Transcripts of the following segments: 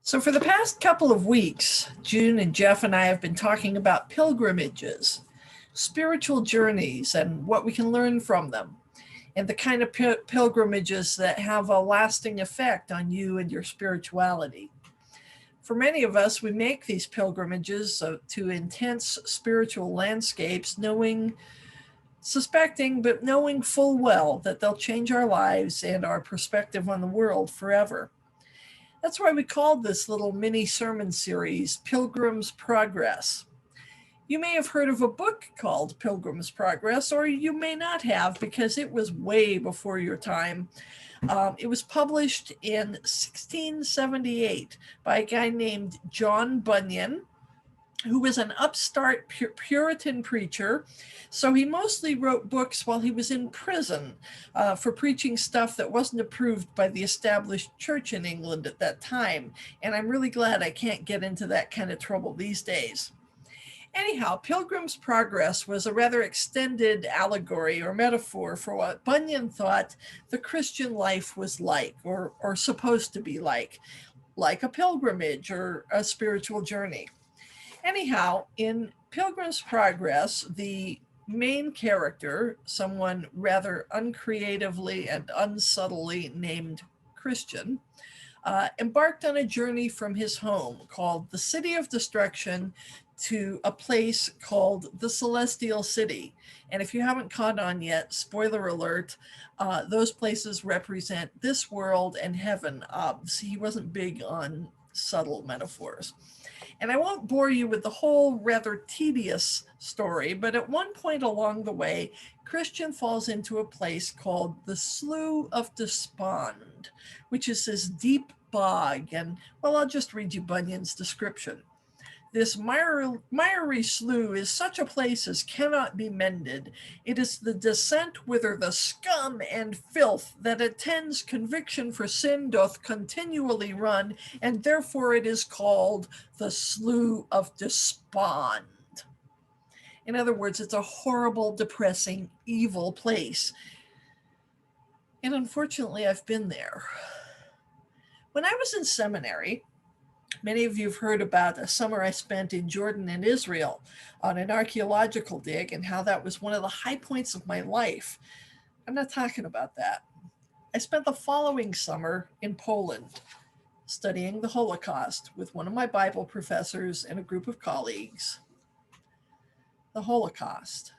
So for the past couple of weeks, June and Jeff and I have been talking about pilgrimages, spiritual journeys, and what we can learn from them, and the kind of pilgrimages that have a lasting effect on you and your spirituality. For many of us, we make these pilgrimages to intense spiritual landscapes, suspecting, but knowing full well that they'll change our lives and our perspective on the world forever. That's why we called this little mini sermon series Pilgrims Progress. You may have heard of a book called Pilgrim's Progress, or you may not have because it was way before your time. It was published in 1678 by a guy named John Bunyan, who was an upstart Puritan preacher. So he mostly wrote books while he was in prison for preaching stuff that wasn't approved by the established church in England at that time. And I'm really glad I can't get into that kind of trouble these days. Anyhow, Pilgrim's Progress was a rather extended allegory or metaphor for what Bunyan thought the Christian life was like, or supposed to be like a pilgrimage or a spiritual journey. Anyhow, in Pilgrim's Progress, the main character, someone rather uncreatively and unsubtly named Christian, embarked on a journey from his home called the City of Destruction to a place called the Celestial City. And if you haven't caught on yet, spoiler alert, those places represent this world and heaven. He wasn't big on subtle metaphors. And I won't bore you with the whole rather tedious story, but at one point along the way, Christian falls into a place called the Slough of Despond, which is this deep bog. And, well, I'll just read you Bunyan's description. This miry slough is such a place as cannot be mended. It is the descent whither the scum and filth that attends conviction for sin doth continually run, and therefore it is called the Slough of Despond. In other words, it's a horrible, depressing, evil place. And unfortunately, I've been there. When I was in seminary, many of you have heard about a summer I spent in Jordan and Israel on an archaeological dig and how that was one of the high points of my life. I'm not talking about that. I spent the following summer in Poland studying the Holocaust with one of my Bible professors and a group of colleagues. The Holocaust,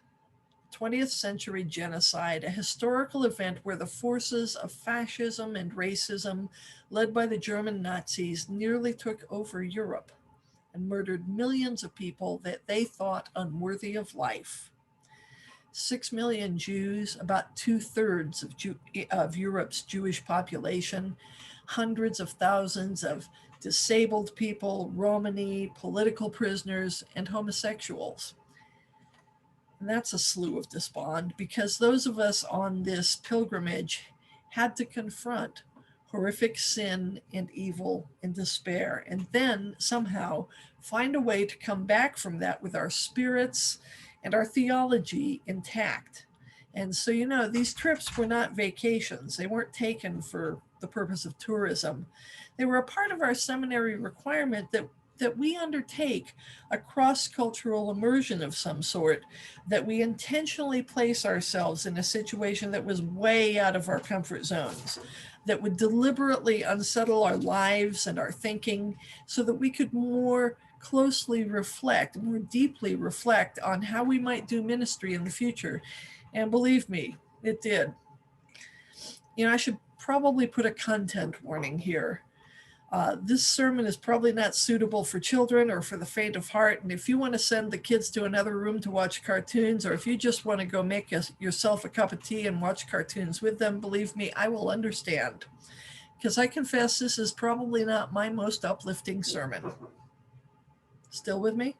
20th century genocide, a historical event where the forces of fascism and racism led by the German Nazis nearly took over Europe and murdered millions of people that they thought unworthy of life. 6 million Jews, about 2/3 of Europe's Jewish population, hundreds of thousands of disabled people, Romani, political prisoners, and homosexuals. And that's a slough of despond because those of us on this pilgrimage had to confront horrific sin and evil and despair, and then somehow find a way to come back from that with our spirits and our theology intact. And so, these trips were not vacations. They weren't taken for the purpose of tourism. They were a part of our seminary requirement that we undertake a cross-cultural immersion of some sort, that we intentionally place ourselves in a situation that was way out of our comfort zones, that would deliberately unsettle our lives and our thinking so that we could more closely reflect, more deeply reflect on how we might do ministry in the future. And believe me, it did. I should probably put a content warning here. This sermon is probably not suitable for children or for the faint of heart. And if you want to send the kids to another room to watch cartoons, or if you just want to go make yourself a cup of tea and watch cartoons with them, believe me, I will understand. Because I confess this is probably not my most uplifting sermon. Still with me?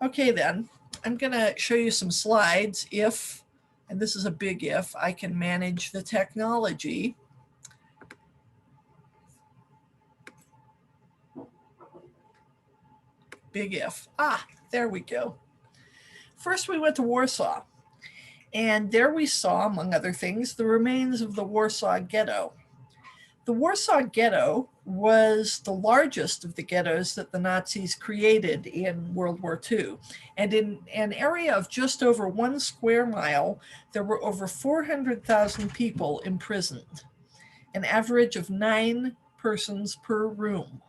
Okay, then. I'm going to show you some slides if, and this is a big if, I can manage the technology. Big if. There we go. First, we went to Warsaw. And there we saw, among other things, the remains of the Warsaw Ghetto. The Warsaw Ghetto was the largest of the ghettos that the Nazis created in World War II. And in an area of just over 1 square mile, there were over 400,000 people imprisoned, an average of 9 persons per room.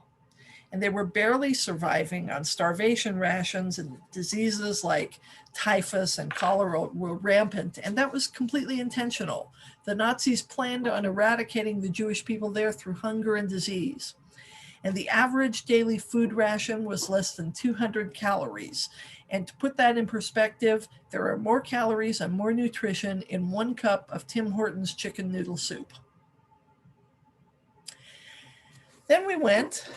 And they were barely surviving on starvation rations, and diseases like typhus and cholera were rampant, and that was completely intentional. The Nazis planned on eradicating the Jewish people there through hunger and disease. And the average daily food ration was less than 200 calories. And to put that in perspective, there are more calories and more nutrition in 1 cup of Tim Hortons chicken noodle soup. Then we went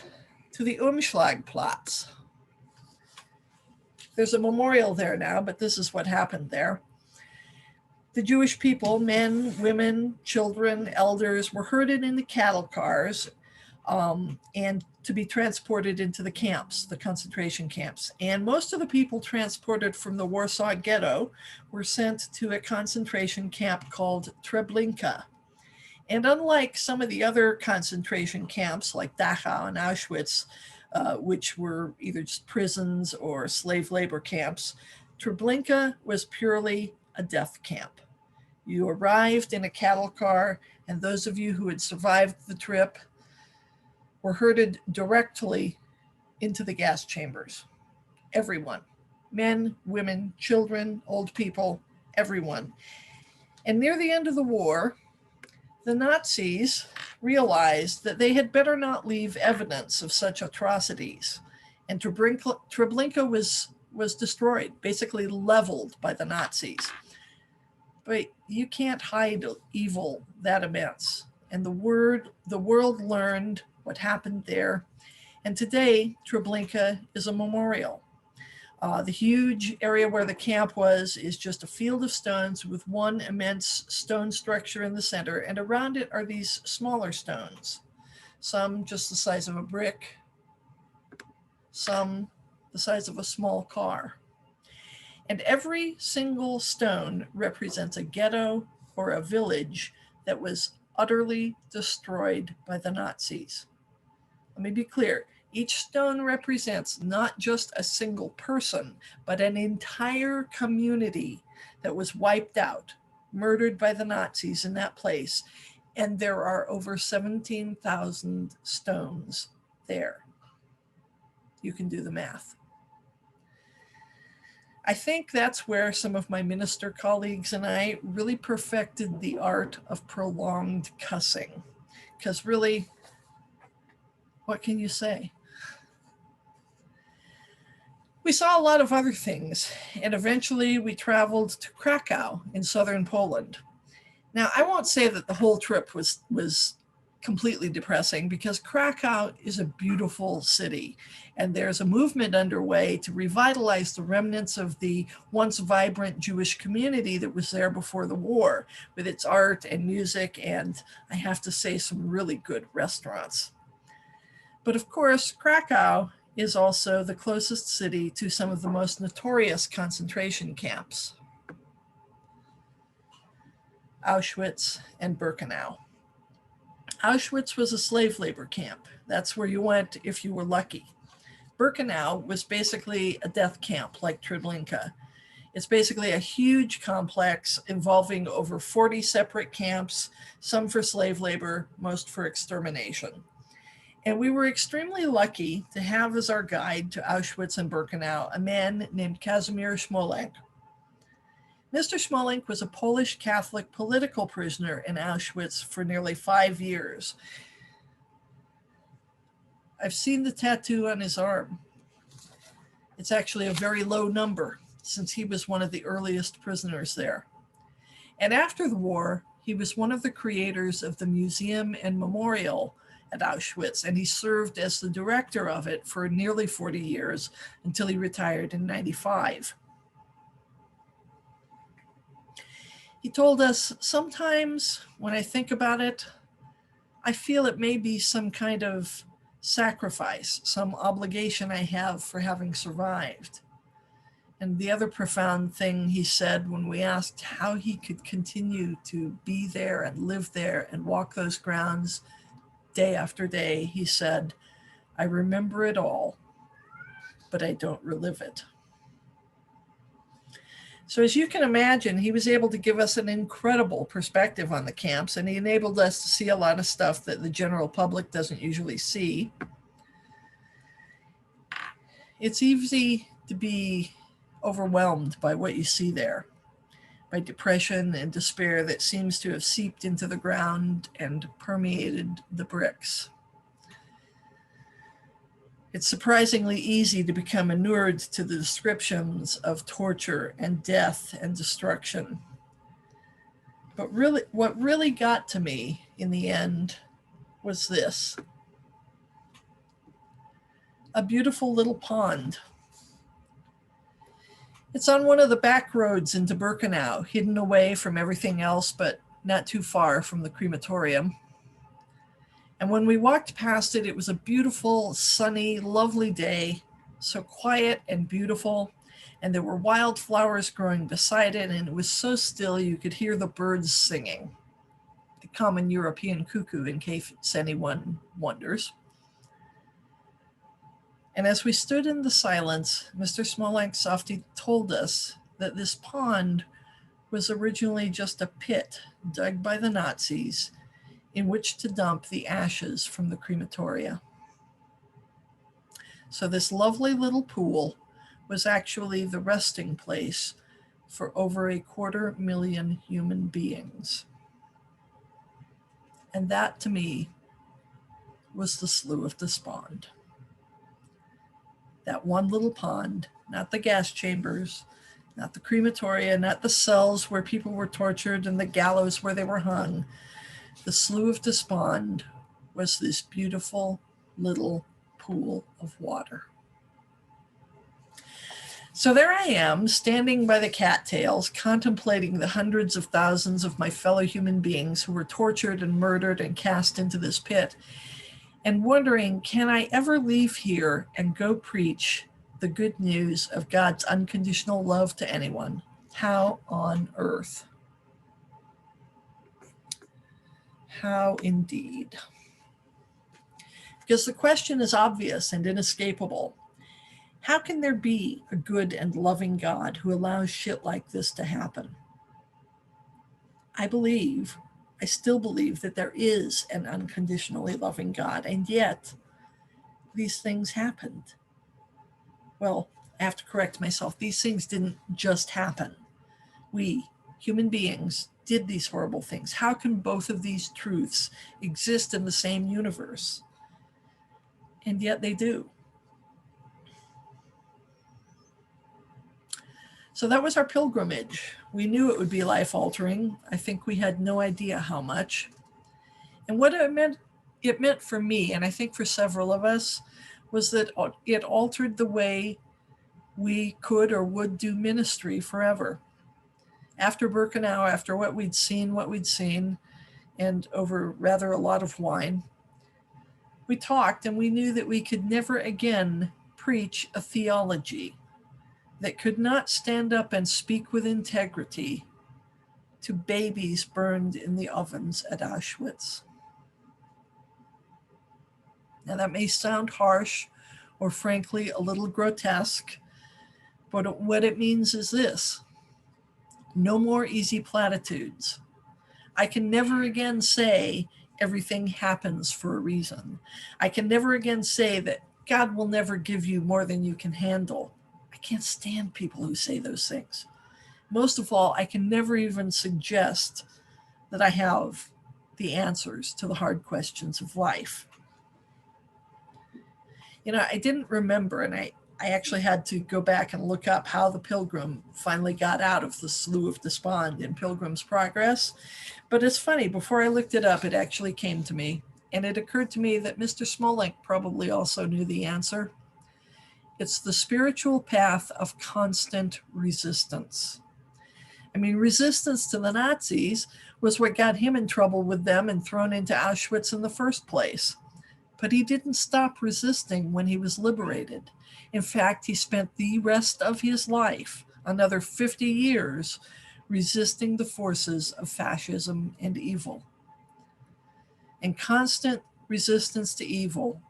to the Umschlagplatz. There's a memorial there now, but this is what happened there. The Jewish people, men, women, children, elders, were herded into cattle cars and to be transported into the camps, the concentration camps. And most of the people transported from the Warsaw Ghetto were sent to a concentration camp called Treblinka. And unlike some of the other concentration camps like Dachau and Auschwitz, which were either just prisons or slave labor camps, Treblinka was purely a death camp. You arrived in a cattle car, and those of you who had survived the trip were herded directly into the gas chambers. Everyone, men, women, children, old people, everyone. And near the end of the war, the Nazis realized that they had better not leave evidence of such atrocities. And Treblinka was destroyed, basically leveled by the Nazis. But you can't hide evil that immense. And the world learned what happened there. And today, Treblinka is a memorial. The huge area where the camp was is just a field of stones with one immense stone structure in the center, and around it are these smaller stones, some just the size of a brick, some the size of a small car. And every single stone represents a ghetto or a village that was utterly destroyed by the Nazis. Let me be clear. Each stone represents not just a single person, but an entire community that was wiped out, murdered by the Nazis in that place. And there are over 17,000 stones there. You can do the math. I think that's where some of my minister colleagues and I really perfected the art of prolonged cussing. Because really, what can you say? We saw a lot of other things, and eventually we traveled to Krakow in southern Poland. Now, I won't say that the whole trip was completely depressing, because Krakow is a beautiful city, and there's a movement underway to revitalize the remnants of the once vibrant Jewish community that was there before the war, with its art and music, and I have to say, some really good restaurants. But of course, Krakow is also the closest city to some of the most notorious concentration camps, Auschwitz and Birkenau. Auschwitz was a slave labor camp. That's where you went if you were lucky. Birkenau was basically a death camp like Treblinka. It's basically a huge complex involving over 40 separate camps, some for slave labor, most for extermination. And we were extremely lucky to have as our guide to Auschwitz and Birkenau a man named Kazimierz Smolenk. Mr. Smolenk was a Polish Catholic political prisoner in Auschwitz for nearly 5 years. I've seen the tattoo on his arm. It's actually a very low number, since he was one of the earliest prisoners there. And after the war, he was one of the creators of the museum and memorial at Auschwitz, and he served as the director of it for nearly 40 years until he retired in 95. He told us, sometimes when I think about it, I feel it may be some kind of sacrifice, some obligation I have for having survived. And the other profound thing he said when we asked how he could continue to be there and live there and walk those grounds, day after day, he said, "I remember it all, but I don't relive it." So as you can imagine, he was able to give us an incredible perspective on the camps, and he enabled us to see a lot of stuff that the general public doesn't usually see. It's easy to be overwhelmed by what you see there, by depression and despair that seems to have seeped into the ground and permeated the bricks. It's surprisingly easy to become inured to the descriptions of torture and death and destruction. But really, what really got to me in the end was this: a beautiful little pond. It's on one of the back roads into Birkenau, hidden away from everything else, but not too far from the crematorium. And when we walked past it, it was a beautiful, sunny, lovely day, so quiet and beautiful. And there were wildflowers growing beside it, and it was so still you could hear the birds singing. The common European cuckoo, in case anyone wonders. And as we stood in the silence, Mr. Smolank Softy told us that this pond was originally just a pit dug by the Nazis in which to dump the ashes from the crematoria. So this lovely little pool was actually the resting place for over 250,000 human beings. And that, to me, was the Slough of Despond. That one little pond, not the gas chambers, not the crematoria, not the cells where people were tortured and the gallows where they were hung. The Slough of Despond was this beautiful little pool of water. So there I am, standing by the cattails, contemplating the hundreds of thousands of my fellow human beings who were tortured and murdered and cast into this pit, and wondering, can I ever leave here and go preach the good news of God's unconditional love to anyone? How on earth? How indeed? Because the question is obvious and inescapable. How can there be a good and loving God who allows shit like this to happen? I still believe that there is an unconditionally loving God, and yet these things happened. Well, I have to correct myself. These things didn't just happen. We, human beings, did these horrible things. How can both of these truths exist in the same universe? And yet they do. So that was our pilgrimage. We knew it would be life-altering. I think we had no idea how much. And what it meant for me, and I think for several of us, was that it altered the way we could or would do ministry forever. After Birkenau, after what we'd seen, and over rather a lot of wine, we talked and we knew that we could never again preach a theology that could not stand up and speak with integrity to babies burned in the ovens at Auschwitz. Now that may sound harsh or frankly a little grotesque, but what it means is this: no more easy platitudes. I can never again say everything happens for a reason. I can never again say that God will never give you more than you can handle. I can't stand people who say those things. Most of all, I can never even suggest that I have the answers to the hard questions of life. I didn't remember, and I actually had to go back and look up how the Pilgrim finally got out of the Slough of Despond in Pilgrim's Progress. But it's funny, before I looked it up, it actually came to me, and it occurred to me that Mr. Smolank probably also knew the answer. It's the spiritual path of constant resistance. I mean, resistance to the Nazis was what got him in trouble with them and thrown into Auschwitz in the first place. But he didn't stop resisting when he was liberated. In fact, he spent the rest of his life, another 50 years, resisting the forces of fascism and evil. And constant resistance to evil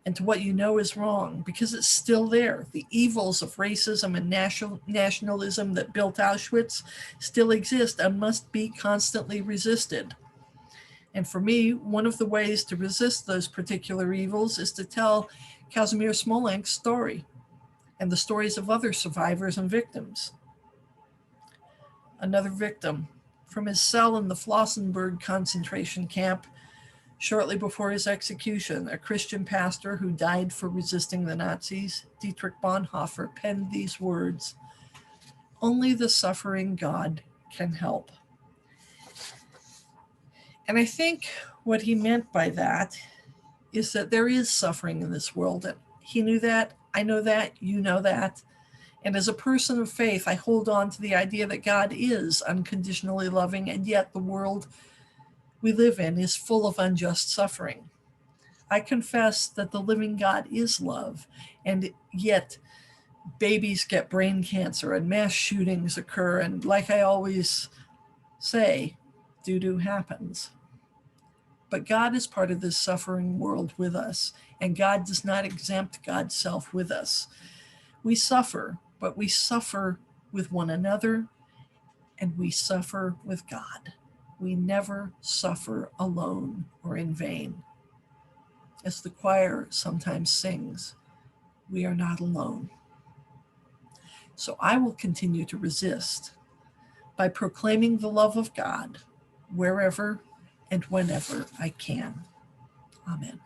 and to what you know is wrong, because it's still there. The evils of racism and nationalism that built Auschwitz still exist and must be constantly resisted. And for me, one of the ways to resist those particular evils is to tell Kazimierz Smolenk's story and the stories of other survivors and victims. Another victim, from his cell in the Flossenburg concentration camp shortly before his execution, a Christian pastor who died for resisting the Nazis, Dietrich Bonhoeffer, penned these words: "Only the suffering God can help." And I think what he meant by that is that there is suffering in this world. And he knew that, I know that, you know that. And as a person of faith, I hold on to the idea that God is unconditionally loving, and yet the world we live in is full of unjust suffering. I confess that the living God is love, and yet babies get brain cancer and mass shootings occur, and like I always say, doo-doo happens. But God is part of this suffering world with us, and God does not exempt God's self with us. We suffer, but we suffer with one another, and we suffer with God. We never suffer alone or in vain. As the choir sometimes sings, we are not alone. So I will continue to resist by proclaiming the love of God wherever and whenever I can. Amen.